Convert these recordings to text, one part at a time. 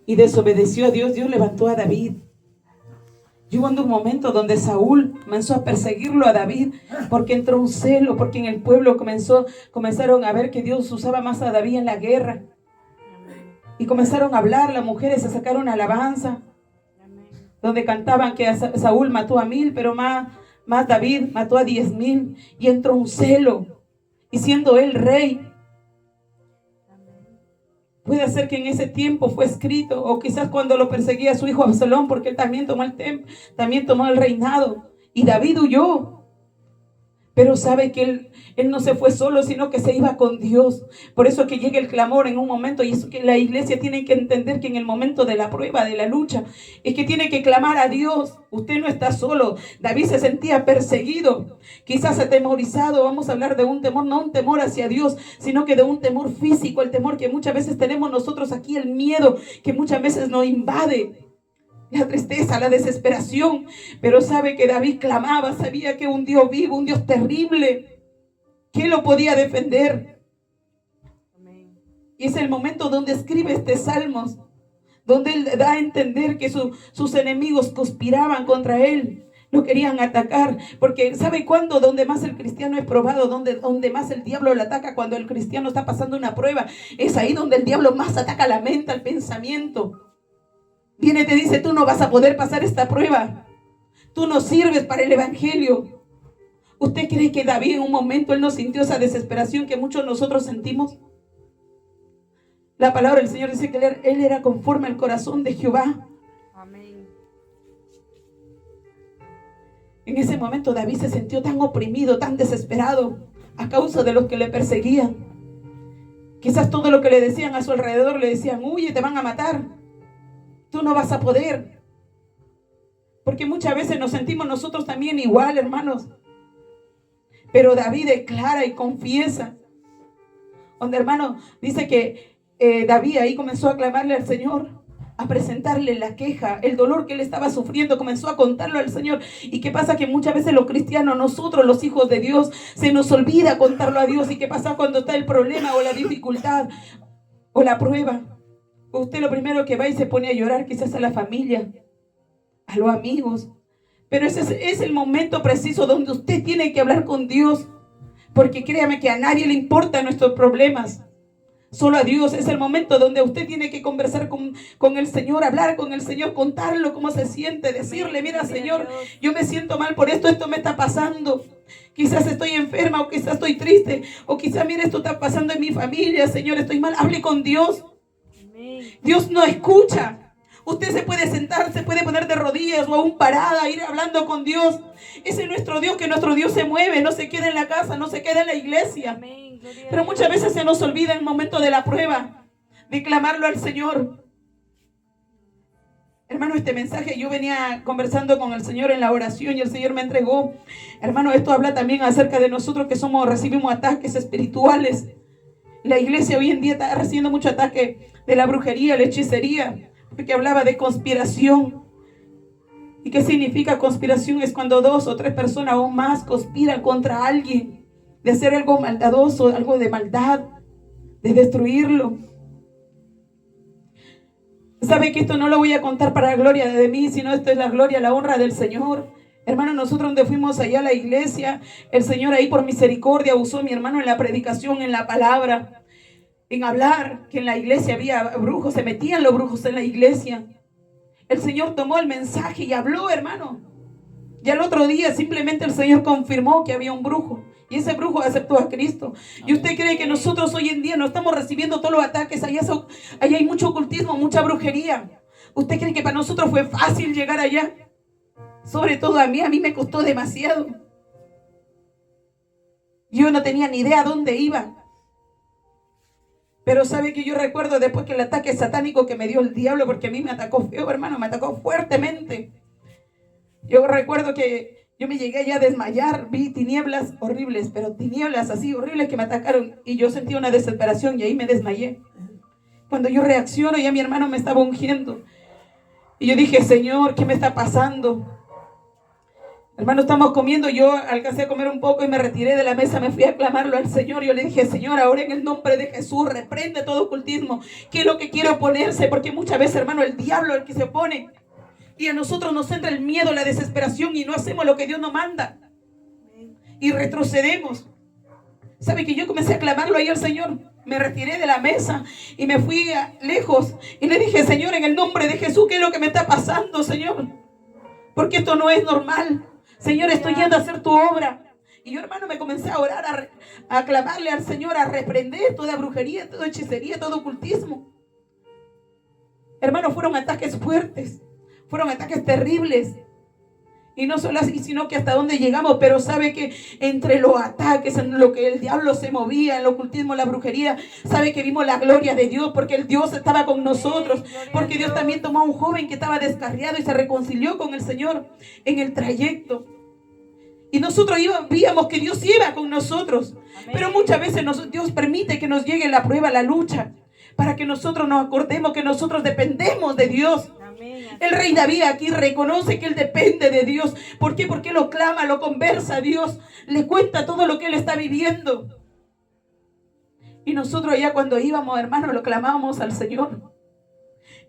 y desobedeció a Dios, Dios levantó a David. Llegó un momento donde Saúl comenzó a perseguirlo a David porque entró un celo, porque en el pueblo comenzaron a ver que Dios usaba más a David en la guerra. Y comenzaron a hablar, las mujeres se sacaron alabanza, donde cantaban que Saúl mató a 1000, pero más David mató a 10,000. Y entró un celo, y siendo él rey, puede ser que en ese tiempo fue escrito, o quizás cuando lo perseguía su hijo Absalón, porque él también tomó el reinado, y David huyó. Pero sabe que él no se fue solo, sino que se iba con Dios. Por eso que llega el clamor en un momento, y eso que la iglesia tiene que entender, que en el momento de la prueba, de la lucha, es que tiene que clamar a Dios. Usted no está solo. David se sentía perseguido, quizás atemorizado. Vamos a hablar de un temor, no un temor hacia Dios, sino que de un temor físico, el temor que muchas veces tenemos nosotros aquí, el miedo que muchas veces nos invade, la tristeza, la desesperación. Pero sabe que David clamaba, sabía que un Dios vivo, un Dios terrible, que lo podía defender. Y es el momento donde escribe este Salmos, donde él da a entender que sus enemigos conspiraban contra él, lo querían atacar, porque ¿sabe cuándo? Donde más el cristiano es probado, donde más el diablo le ataca, cuando el cristiano está pasando una prueba, es ahí donde el diablo más ataca la mente, al pensamiento. Viene y te dice, tú no vas a poder pasar esta prueba. Tú no sirves para el evangelio. ¿Usted cree que David en un momento él no sintió esa desesperación que muchos de nosotros sentimos? La palabra del Señor dice que él era conforme al corazón de Jehová. Amén. En ese momento David se sintió tan oprimido, tan desesperado a causa de los que le perseguían. Quizás todo lo que le decían a su alrededor le decían, huye, te van a matar. Tú no vas a poder. Porque muchas veces nos sentimos nosotros también igual, hermanos. Pero David declara y confiesa. Donde, hermano, dice que David ahí comenzó a clamarle al Señor, a presentarle la queja, el dolor que él estaba sufriendo, comenzó a contarlo al Señor. ¿Y qué pasa? Que muchas veces los cristianos, nosotros los hijos de Dios, se nos olvida contarlo a Dios. ¿Y qué pasa cuando está el problema o la dificultad o la prueba? Usted lo primero que va y se pone a llorar, quizás a la familia, a los amigos. Pero ese es el momento preciso donde usted tiene que hablar con Dios. Porque créame que a nadie le importan nuestros problemas. Solo a Dios. Es el momento donde usted tiene que conversar con el Señor, hablar con el Señor, contarlo cómo se siente, decirle, mira Señor, yo me siento mal por esto me está pasando. Quizás estoy enferma, o quizás estoy triste, o quizás, mira, esto está pasando en mi familia, Señor, estoy mal. Hable con Dios. Dios no escucha. Usted se puede sentar, se puede poner de rodillas o aún parada, ir hablando con Dios. Ese es nuestro Dios, que nuestro Dios se mueve, no se queda en la casa, no se queda en la iglesia. Pero muchas veces se nos olvida en el momento de la prueba de clamarlo al Señor. Hermano, este mensaje yo venía conversando con el Señor en la oración y el Señor me entregó. Hermano, esto habla también acerca de nosotros que recibimos ataques espirituales. La iglesia hoy en día está recibiendo mucho ataque de la brujería, la hechicería, porque hablaba de conspiración. ¿Y qué significa conspiración? Es cuando 2 o 3 personas o más conspiran contra alguien, de hacer algo maldadoso, algo de maldad, de destruirlo. ¿Sabe que esto no lo voy a contar para la gloria de mí, sino esto es la gloria, la honra del Señor? Hermano, nosotros donde fuimos allá a la iglesia, el Señor ahí por misericordia usó a mi hermano en la predicación, en la palabra, en hablar que en la iglesia había brujos, se metían los brujos en la iglesia. El Señor tomó el mensaje y habló, hermano. Ya el otro día simplemente el Señor confirmó que había un brujo. Y ese brujo aceptó a Cristo. ¿Y usted cree que nosotros hoy en día no estamos recibiendo todos los ataques? Allá hay mucho ocultismo, mucha brujería. ¿Usted cree que para nosotros fue fácil llegar allá? Sobre todo a mí me costó demasiado. Yo no tenía ni idea a dónde iba. Pero sabe que yo recuerdo después que el ataque satánico que me dio el diablo, porque a mí me atacó feo, hermano, me atacó fuertemente. Yo recuerdo que yo me llegué ya a desmayar, vi tinieblas horribles, pero tinieblas así horribles que me atacaron, y yo sentí una desesperación y ahí me desmayé. Cuando yo reacciono, ya mi hermano me estaba ungiendo. Y yo dije, Señor, ¿qué me está pasando? Hermano, estamos comiendo, yo alcancé a comer un poco y me retiré de la mesa, me fui a clamarlo al Señor. Yo le dije, Señor, ahora en el nombre de Jesús, reprende todo ocultismo. ¿Qué es lo que quiere oponerse? Porque muchas veces, hermano, el diablo es el que se opone. Y a nosotros nos entra el miedo, la desesperación y no hacemos lo que Dios nos manda. Y retrocedemos. ¿Sabe que yo comencé a clamarlo ahí al Señor? Me retiré de la mesa y me fui lejos. Y le dije, Señor, en el nombre de Jesús, ¿qué es lo que me está pasando, Señor? Porque esto no es normal. Señor, estoy yendo a hacer tu obra. Y yo, hermano, me comencé a orar, a clamarle al Señor, a reprender toda brujería, toda hechicería, todo ocultismo. Hermano, fueron ataques fuertes, fueron ataques terribles. Y no solo así, sino que hasta donde llegamos. Pero sabe que entre los ataques, en lo que el diablo se movía, en el ocultismo, la brujería, sabe que vimos la gloria de Dios, porque el Dios estaba con nosotros. Porque Dios también tomó a un joven que estaba descarriado y se reconcilió con el Señor en el trayecto. Y nosotros víamos que Dios iba con nosotros. Amén. Pero muchas veces Dios permite que nos llegue la prueba, la lucha, para que nosotros nos acordemos que nosotros dependemos de Dios. Amén. El rey David aquí reconoce que él depende de Dios. ¿Por qué? Porque lo clama, lo conversa a Dios, le cuenta todo lo que él está viviendo. Y nosotros allá cuando íbamos, hermanos, lo clamábamos al Señor.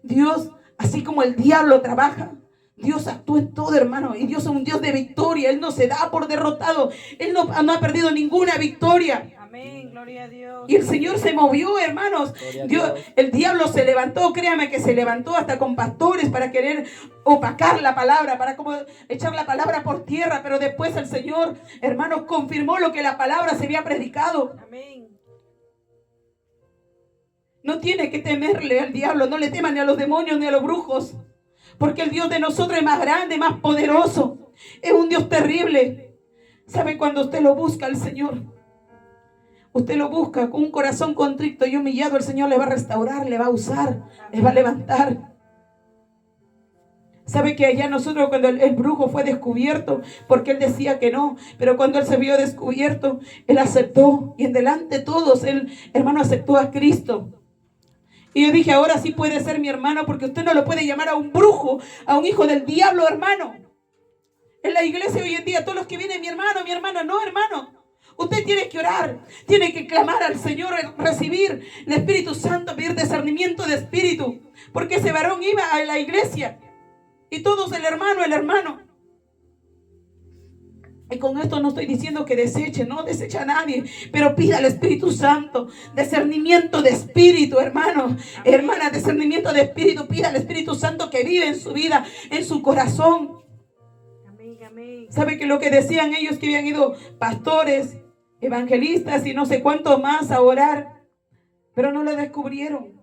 Dios, así como el diablo trabaja, Dios actúa en todo, hermano. Y Dios es un Dios de victoria. Él no se da por derrotado. Él no ha perdido ninguna victoria. Amén, gloria a Dios. Y el Señor se movió, hermanos. El diablo se levantó, créame que se levantó hasta con pastores para querer opacar la palabra, para como echar la palabra por tierra. Pero después el Señor, hermanos, confirmó lo que la palabra se había predicado. Amén. No tiene que temerle al diablo. No le teman ni a los demonios ni a los brujos. Porque el Dios de nosotros es más grande, más poderoso. Es un Dios terrible. ¿Sabe cuando usted lo busca al Señor? Usted lo busca con un corazón contrito y humillado. El Señor le va a restaurar, le va a usar, le va a levantar. ¿Sabe que allá nosotros cuando el brujo fue descubierto? Porque él decía que no. Pero cuando él se vio descubierto, él aceptó. Y en delante de todos, él, hermano, aceptó a Cristo. Y yo dije, ahora sí puede ser mi hermano, porque usted no lo puede llamar a un brujo, a un hijo del diablo, hermano. En la iglesia hoy en día, todos los que vienen, mi hermano, no, hermano. Usted tiene que orar, tiene que clamar al Señor, recibir el Espíritu Santo, pedir discernimiento de espíritu. Porque ese varón iba a la iglesia y todos el hermano. Y con esto no estoy diciendo que deseche, no desecha a nadie, pero pida al Espíritu Santo discernimiento de espíritu, hermano, hermana, discernimiento de espíritu. Pida al Espíritu Santo que vive en su vida, en su corazón. Amén, amén. ¿Sabe que lo que decían ellos, que habían ido pastores, evangelistas y no sé cuántos más a orar, pero no lo descubrieron?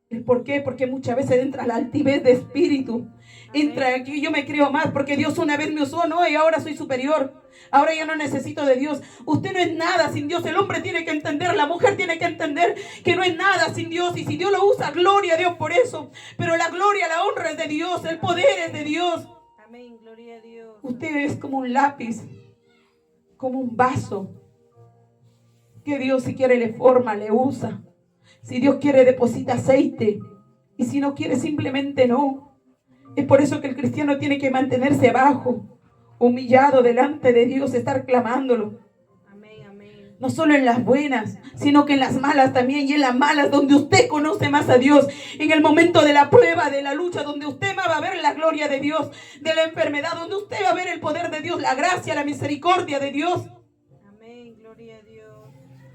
¿El por qué? Porque muchas veces entra la altivez de espíritu. Entra aquí, yo me creo más porque Dios una vez me usó, no, y ahora soy superior. Ahora ya no necesito de Dios. Usted no es nada sin Dios. El hombre tiene que entender, la mujer tiene que entender que no es nada sin Dios. Y si Dios lo usa, gloria a Dios por eso. Pero la gloria, la honra es de Dios, el poder es de Dios. Amén, gloria a Dios. Usted es como un lápiz, como un vaso, que Dios si quiere le forma, le usa. Si Dios quiere deposita aceite. Y si no quiere simplemente no. Es por eso que el cristiano tiene que mantenerse abajo, humillado delante de Dios, estar clamándolo. Amén, amén. No solo en las buenas, sino que en las malas también. Y en las malas donde usted conoce más a Dios. En el momento de la prueba, de la lucha, donde usted va a ver la gloria de Dios. De la enfermedad, donde usted va a ver el poder de Dios, la gracia, la misericordia de Dios. Amén, gloria a Dios.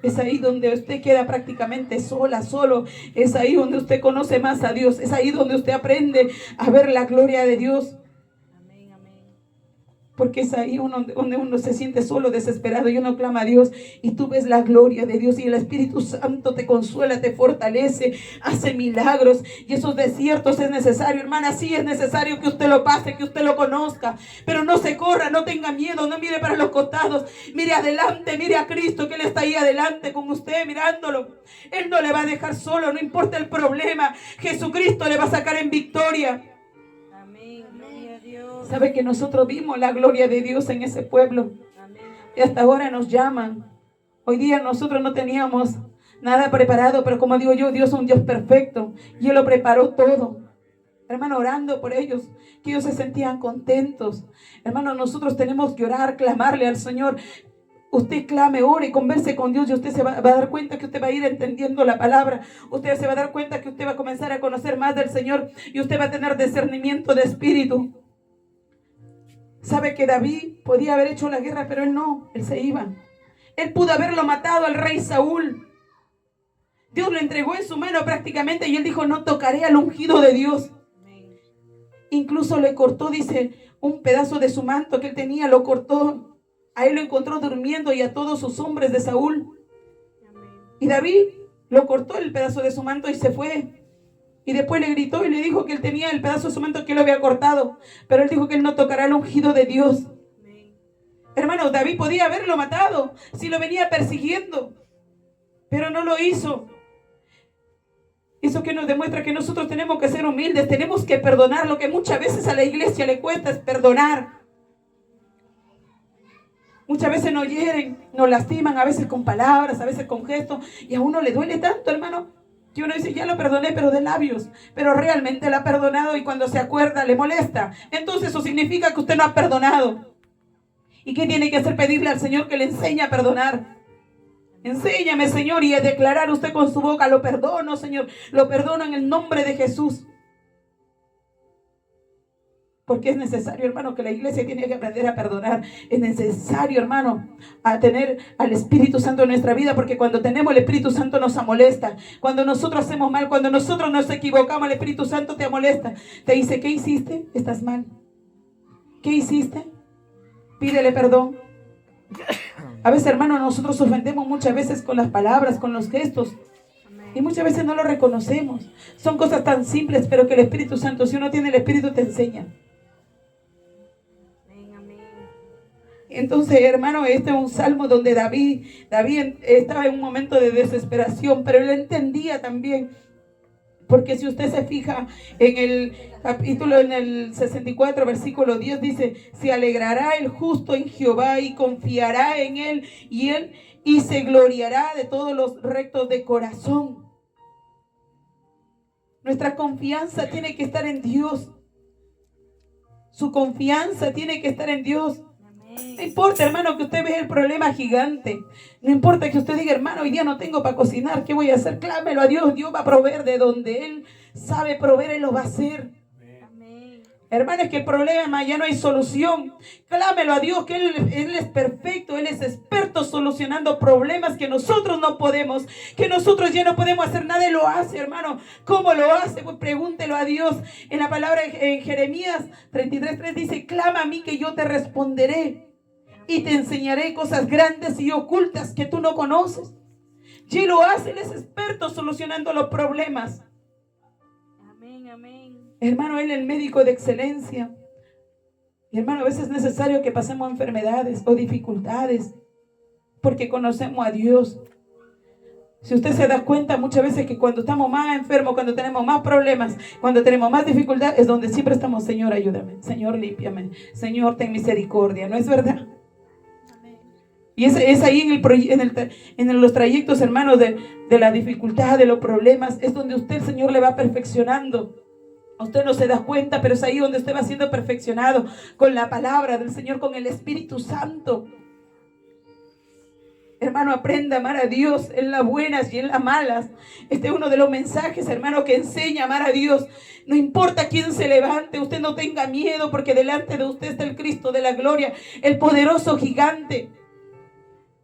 Es ahí donde usted queda prácticamente sola, solo. Es ahí donde usted conoce más a Dios. Es ahí donde usted aprende a ver la gloria de Dios. Amén, amén. Porque es ahí donde uno se siente solo, desesperado y uno clama a Dios y tú ves la gloria de Dios y el Espíritu Santo te consuela, te fortalece, hace milagros. Y esos desiertos es necesario, hermana, sí es necesario que usted lo pase, que usted lo conozca, pero no se corra, no tenga miedo, no mire para los costados, mire adelante, mire a Cristo que Él está ahí adelante con usted mirándolo. Él no le va a dejar solo, no importa el problema, Jesucristo le va a sacar en victoria. ¿Sabe que nosotros vimos la gloria de Dios en ese pueblo? Y hasta ahora nos llaman. Hoy día nosotros no teníamos nada preparado, pero como digo yo, Dios es un Dios perfecto y Él lo preparó todo. hermano, orando por ellos, que ellos se sentían contentos. Hermano, nosotros tenemos que orar, clamarle al Señor. Usted clame, ore, converse con Dios y usted se va a dar cuenta que usted va a ir entendiendo la palabra. Usted se va a dar cuenta que usted va a comenzar a conocer más del Señor y usted va a tener discernimiento de espíritu. Sabe que David podía haber hecho la guerra, pero él no, él se iba. Él pudo haberlo matado al rey Saúl. Dios lo entregó en su mano prácticamente y él dijo, no tocaré al ungido de Dios. Incluso le cortó, dice, un pedazo de su manto que él tenía, lo cortó. A él lo encontró durmiendo y a todos sus hombres de Saúl. Y David lo cortó el pedazo de su manto y se fue. Y después le gritó y le dijo que él tenía el pedazo de su manto que él lo había cortado. Pero él dijo que él no tocará el ungido de Dios. Hermano, David podía haberlo matado si lo venía persiguiendo. Pero no lo hizo. Eso que nos demuestra que nosotros tenemos que ser humildes. Tenemos que perdonar. Lo que muchas veces a la iglesia le cuesta es perdonar. Muchas veces nos hieren, nos lastiman, a veces con palabras, a veces con gestos, y a uno le duele tanto, hermano, que uno dice, ya lo perdoné, pero de labios, pero realmente lo ha perdonado y cuando se acuerda le molesta. Entonces eso significa que usted no ha perdonado. ¿Y qué tiene que hacer? Pedirle al Señor que le enseñe a perdonar. Enséñame, Señor, y a declarar usted con su boca, lo perdono, Señor, lo perdono en el nombre de Jesús. Porque es necesario, hermano, que la iglesia tiene que aprender a perdonar. Es necesario, hermano, a tener al Espíritu Santo en nuestra vida. Porque cuando tenemos el Espíritu Santo nos amolesta. Cuando nosotros hacemos mal, cuando nosotros nos equivocamos, el Espíritu Santo te amolesta. Te dice, ¿qué hiciste? Estás mal. ¿Qué hiciste? Pídele perdón. A veces, hermano, nosotros ofendemos muchas veces con las palabras, con los gestos. Y muchas veces no lo reconocemos. Son cosas tan simples, pero que el Espíritu Santo, si uno tiene el Espíritu, te enseña. Entonces, hermano, este es un salmo donde David estaba en un momento de desesperación, pero él entendía también, porque si usted se fija en el capítulo, en el 64, versículo 10, dice, se alegrará el justo en Jehová y confiará en él y se gloriará de todos los rectos de corazón. Nuestra confianza tiene que estar en Dios. Su confianza tiene que estar en Dios. No importa, hermano, que usted vea el problema gigante. No importa que usted diga, hermano, hoy día no tengo para cocinar. ¿Qué voy a hacer? Clámelo a Dios. Dios va a proveer de donde Él sabe proveer. Él lo va a hacer. Amén. Hermano, es que el problema ya no hay solución. Clámelo a Dios, que Él es perfecto. Él es experto solucionando problemas que nosotros no podemos. Que nosotros ya no podemos hacer nada. Él lo hace, hermano. ¿Cómo lo hace? Pues pregúntelo a Dios. En la palabra en Jeremías 33:3 dice, clama a mí que yo te responderé. Y te enseñaré cosas grandes y ocultas que tú no conoces. Y lo hace, Él es experto solucionando los problemas. Amén, amén. Hermano, Él es el médico de excelencia. Y hermano, a veces es necesario que pasemos enfermedades o dificultades, porque conocemos a Dios. Si usted se da cuenta muchas veces que cuando estamos más enfermos, cuando tenemos más problemas, cuando tenemos más dificultades, es donde siempre estamos, Señor, ayúdame, Señor, límpiame, Señor, ten misericordia. ¿No es verdad? Y es ahí en los trayectos, hermanos, de la dificultad, de los problemas, es donde usted, el Señor, le va perfeccionando. Usted no se da cuenta, pero es ahí donde usted va siendo perfeccionado con la palabra del Señor, con el Espíritu Santo. Hermano, aprenda a amar a Dios en las buenas y en las malas. Este es uno de los mensajes, hermano, que enseña a amar a Dios. No importa quién se levante, usted no tenga miedo, porque delante de usted está el Cristo de la gloria, el poderoso gigante.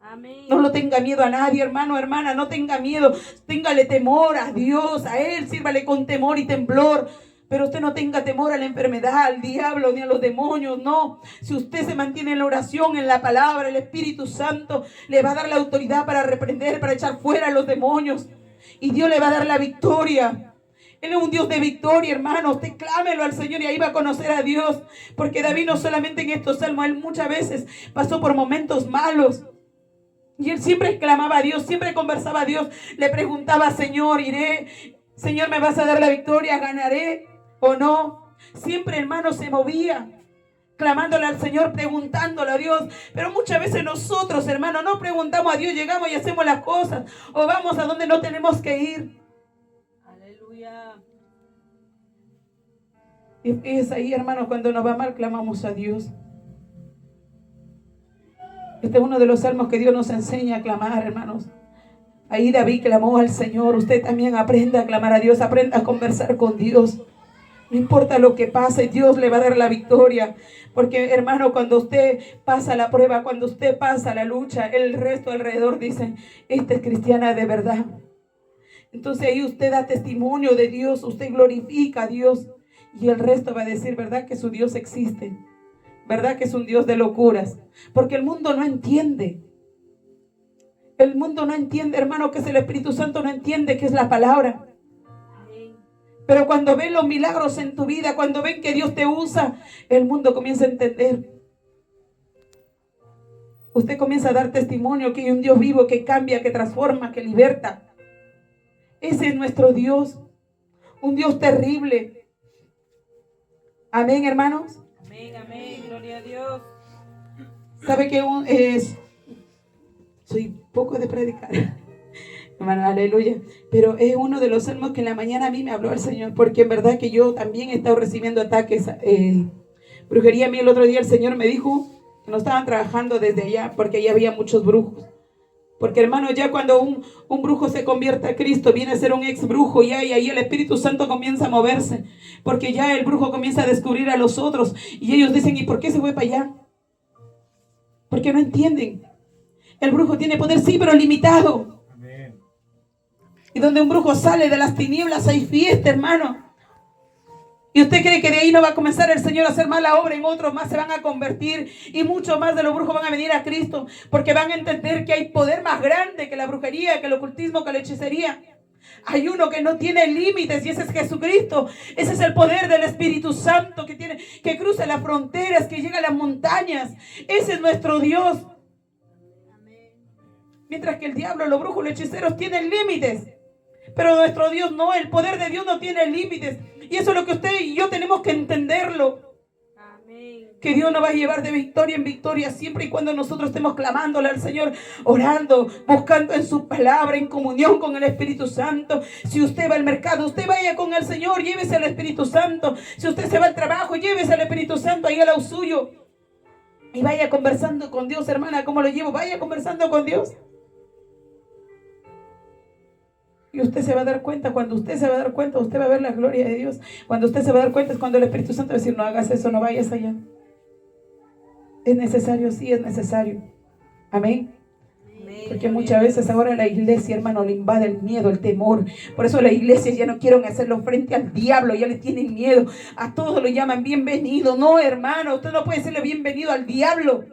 Amén. No lo tenga miedo a nadie, hermano, hermana, no tenga miedo. Téngale temor a Dios, a Él, sírvale con temor y temblor. Pero usted no tenga temor a la enfermedad, al diablo, ni a los demonios, no. Si usted se mantiene en la oración, en la palabra, el Espíritu Santo le va a dar la autoridad para reprender, para echar fuera a los demonios. Y Dios le va a dar la victoria. Él es un Dios de victoria, hermano. Usted clámelo al Señor y ahí va a conocer a Dios. Porque David no solamente en estos salmos, él muchas veces pasó por momentos malos. Y él siempre clamaba a Dios, siempre conversaba a Dios. Le preguntaba, Señor, iré. Señor, ¿me vas a dar la victoria? ¿Ganaré o no? Siempre, hermano, se movía clamándole al Señor, preguntándole a Dios. Pero muchas veces nosotros, hermano, no preguntamos a Dios, llegamos y hacemos las cosas, o vamos a donde no tenemos que ir. Aleluya. Y es ahí, hermanos, cuando nos va mal, clamamos a Dios. Este es uno de los salmos que Dios nos enseña a clamar, hermanos. Ahí David clamó al Señor. Usted también aprenda a clamar a Dios, aprenda a conversar con Dios. No importa lo que pase, Dios le va a dar la victoria. Porque, hermano, cuando usted pasa la prueba, cuando usted pasa la lucha, el resto alrededor dice, esta es cristiana de verdad. Entonces ahí usted da testimonio de Dios, usted glorifica a Dios. Y el resto va a decir, ¿verdad que su Dios existe? ¿Verdad que es un Dios de locuras? Porque el mundo no entiende. El mundo no entiende, hermano, que es el Espíritu Santo, no entiende que es la palabra. Pero cuando ven los milagros en tu vida, cuando ven que Dios te usa, el mundo comienza a entender. Usted comienza a dar testimonio que hay un Dios vivo que cambia, que transforma, que liberta. Ese es nuestro Dios. Un Dios terrible. Amén, hermanos. Amén, amén. Gloria a Dios. ¿Sabe qué es? Soy poco de predicar. Hermano, aleluya. Pero es uno de los salmos que en la mañana a mí me habló el Señor, porque en verdad que yo también he estado recibiendo ataques, brujería. A mí el otro día el Señor me dijo que no estaban trabajando desde allá, porque allá había muchos brujos. Porque, hermano, ya cuando un brujo se convierte a Cristo, viene a ser un ex brujo, y ahí el Espíritu Santo comienza a moverse, porque ya el brujo comienza a descubrir a los otros, y ellos dicen, ¿y por qué se fue para allá? Porque no entienden. El brujo tiene poder, sí, pero limitado. Amén. Y donde un brujo sale de las tinieblas hay fiesta, hermano. ¿Y usted cree que de ahí no va a comenzar el Señor a hacer mala obra? En otros más se van a convertir, y muchos más de los brujos van a venir a Cristo, porque van a entender que hay poder más grande que la brujería, que el ocultismo, que la hechicería. Hay uno que no tiene límites, y ese es Jesucristo. Ese es el poder del Espíritu Santo que cruza las fronteras, que llega a las montañas. Ese es nuestro Dios. Mientras que el diablo, los brujos, los hechiceros tienen límites, pero nuestro Dios no. El poder de Dios no tiene límites, y eso es lo que usted y yo tenemos que entenderlo. Amén. Que Dios nos va a llevar de victoria en victoria siempre y cuando nosotros estemos clamándole al Señor, orando, buscando en su palabra, en comunión con el Espíritu Santo. Si usted va al mercado, usted vaya con el Señor, llévese al Espíritu Santo. Si usted se va al trabajo, llévese al Espíritu Santo ahí al lado suyo, y vaya conversando con Dios. Hermana, ¿cómo lo llevo? Vaya conversando con Dios. Y usted se va a dar cuenta. Cuando usted se va a dar cuenta, usted va a ver la gloria de Dios. Cuando usted se va a dar cuenta es cuando el Espíritu Santo va a decir, no hagas eso, no vayas allá. Es necesario, sí es necesario. Amén. Porque muchas veces ahora la iglesia, hermano, le invade el miedo, el temor. Por eso las iglesias ya no quieren hacerlo frente al diablo, ya le tienen miedo. A todos lo llaman bienvenido. No, hermano, usted no puede decirle bienvenido al diablo.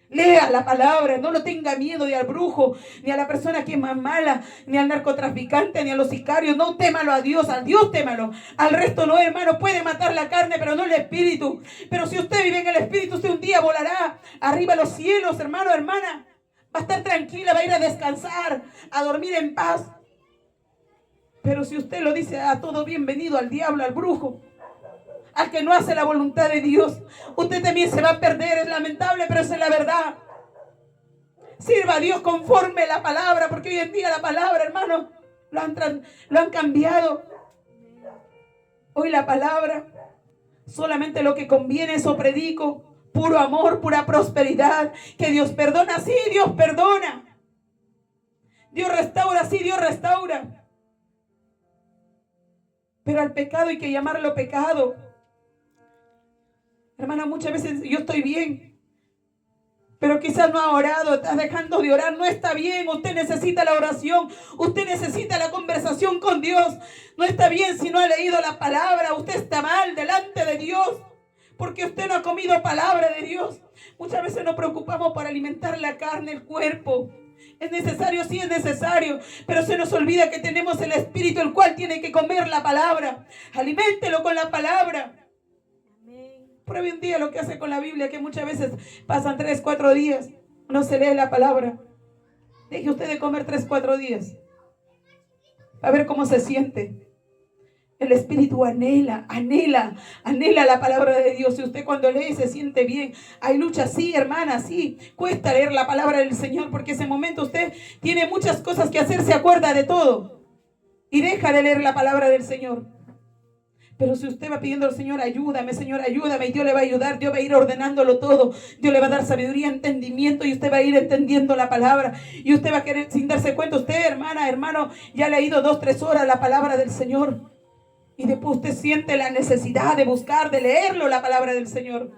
Lea la palabra, no lo tenga miedo ni al brujo, ni a la persona que es más mala, ni al narcotraficante, ni a los sicarios. No, témalo a Dios, al Dios témalo. Al resto no, hermano. Puede matar la carne, pero no el espíritu. Pero si usted vive en el espíritu, usted un día volará arriba a los cielos, hermano, hermana. Va a estar tranquila, va a ir a descansar, a dormir en paz. Pero si usted lo dice a todo bienvenido, al diablo, al brujo, al que no hace la voluntad de Dios, usted también se va a perder. Es lamentable, pero esa es la verdad. Sirva a Dios conforme la palabra, porque hoy en día la palabra, hermano, lo han cambiado. Hoy la palabra, solamente lo que conviene, eso predico. Puro amor, pura prosperidad. Que Dios perdona, sí, Dios perdona. Dios restaura, sí, Dios restaura. Pero al pecado hay que llamarlo pecado. Hermana, muchas veces yo estoy bien, pero quizás no ha orado, está dejando de orar. No está bien. Usted necesita la oración, usted necesita la conversación con Dios. No está bien si no ha leído la palabra. Usted está mal delante de Dios, porque usted no ha comido palabra de Dios. Muchas veces nos preocupamos por alimentar la carne, el cuerpo. Es necesario, sí es necesario, pero se nos olvida que tenemos el Espíritu, el cual tiene que comer la palabra. Aliméntelo con la palabra. Pruebe un día lo que hace con la Biblia, que muchas veces pasan 3, 4 días, no se lee la palabra. Deje usted de comer 3, 4 días, a ver cómo se siente. El Espíritu anhela la palabra de Dios. Y usted cuando lee se siente bien. Hay lucha, sí, hermana, sí. Cuesta leer la palabra del Señor, porque ese momento usted tiene muchas cosas que hacer, se acuerda de todo y deja de leer la palabra del Señor. Pero si usted va pidiendo al Señor, ayúdame, y Dios le va a ayudar, Dios va a ir ordenándolo todo, Dios le va a dar sabiduría, entendimiento, y usted va a ir entendiendo la palabra, y usted va a querer, sin darse cuenta, usted, hermana, hermano, ya ha leído 2, 3 horas la palabra del Señor, y después usted siente la necesidad de buscar, de leerlo, la palabra del Señor.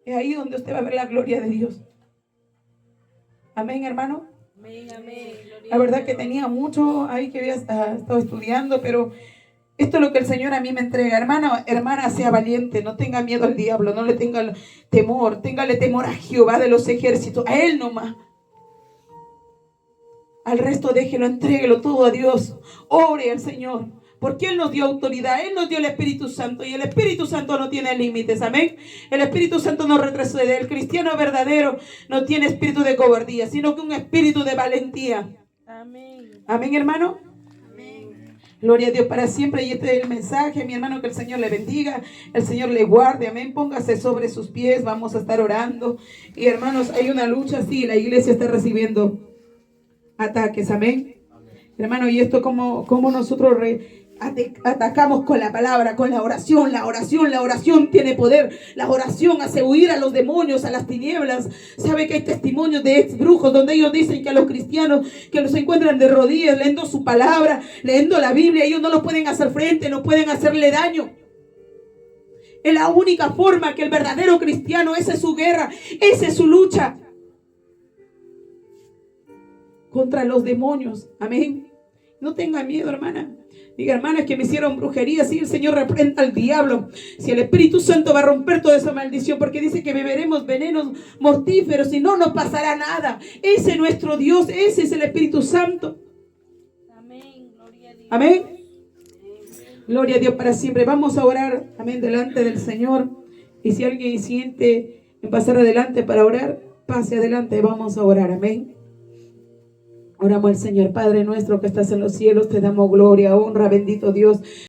Es ahí donde usted va a ver la gloria de Dios. Amén, hermano. Amén, amén. La verdad que tenía mucho ahí que había estado estudiando, pero esto es lo que el Señor a mí me entrega. Hermana, sea valiente, no tenga miedo al diablo, no le tenga temor, téngale temor a Jehová de los ejércitos, a Él nomás. Al resto déjelo, entréguelo todo a Dios. Ore al Señor, porque Él nos dio autoridad, Él nos dio el Espíritu Santo, y el Espíritu Santo no tiene límites, amén. El Espíritu Santo no retrocede. El cristiano verdadero no tiene espíritu de cobardía, sino que un espíritu de valentía. Amén. Amén, hermano. Gloria a Dios para siempre. Y este es el mensaje, mi hermano, que el Señor le bendiga, el Señor le guarde, amén. Póngase sobre sus pies, vamos a estar orando. Y hermanos, hay una lucha, sí, la iglesia está recibiendo ataques, amén. Hermano, y esto como nosotros atacamos con la palabra, con la oración. La oración tiene poder. La oración hace huir a los demonios, a las tinieblas. Sabe que hay testimonios de ex brujos donde ellos dicen que a los cristianos que los encuentran de rodillas, leyendo su palabra, leyendo la Biblia, ellos no los pueden hacer frente, no pueden hacerle daño. Es la única forma que el verdadero cristiano, esa es su guerra, esa es su lucha contra los demonios, amén. No tenga miedo, hermana. Diga, hermana, es que me hicieron brujería. Sí, el Señor reprenda al diablo. Si el Espíritu Santo va a romper toda esa maldición, porque dice que beberemos venenos mortíferos y no nos pasará nada. Ese es nuestro Dios, ese es el Espíritu Santo. Amén, gloria a Dios. Amén. Gloria a Dios para siempre. Vamos a orar, amén, delante del Señor. Y si alguien siente en pasar adelante para orar, pase adelante. Vamos a orar, amén. Oramos al Señor. Padre nuestro que estás en los cielos, te damos gloria, honra, bendito Dios.